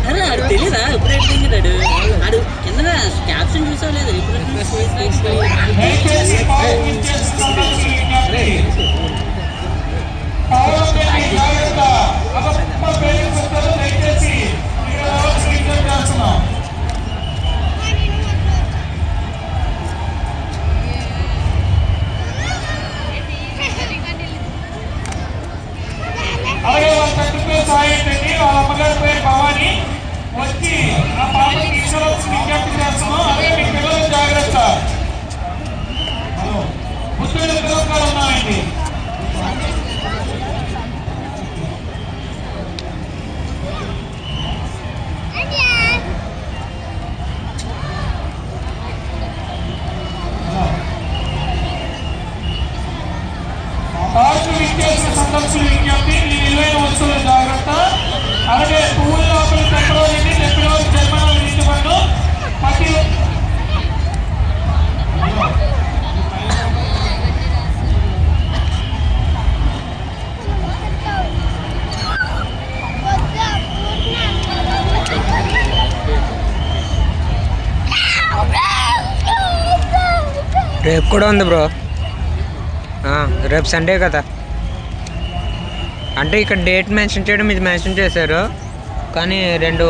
అరే ఆడు తెలీదా ఇప్పుడు ఎట్టించాడు ఆడు కింద క్యాప్షన్ చూసావు లేదు అలాగే వాళ్ళ తండ్రి పేరు సాయి ఏంటండి, వాళ్ళ అమ్మగారి పేరు భవాని. వచ్చి ఆ పాపకి ఇన్సూరెన్స్ విజ్ఞప్తి చేస్తున్నాం. అలాగే మీ పిల్లలు జాగ్రత్త. ముస్లిం పిల్లలు ఉన్నాయండి. పార్కులు ఇచ్చేసిన సందర్శులు విజ్ఞప్తి, మీ విలువైన వస్తువులు జాగ్రత్త. అలాగే పువ్వుల లోపల పెట్రోల్ని ఫిబ్రవరి జరిమానా విధించబడ్డు. ప్రతి రేపు కూడా ఉంది బ్రో, రేపు సండే కదా. అంటే ఇక్కడ డేట్ మెన్షన్ చేయడం ఇది మెన్షన్ చేశారు, కానీ రెండు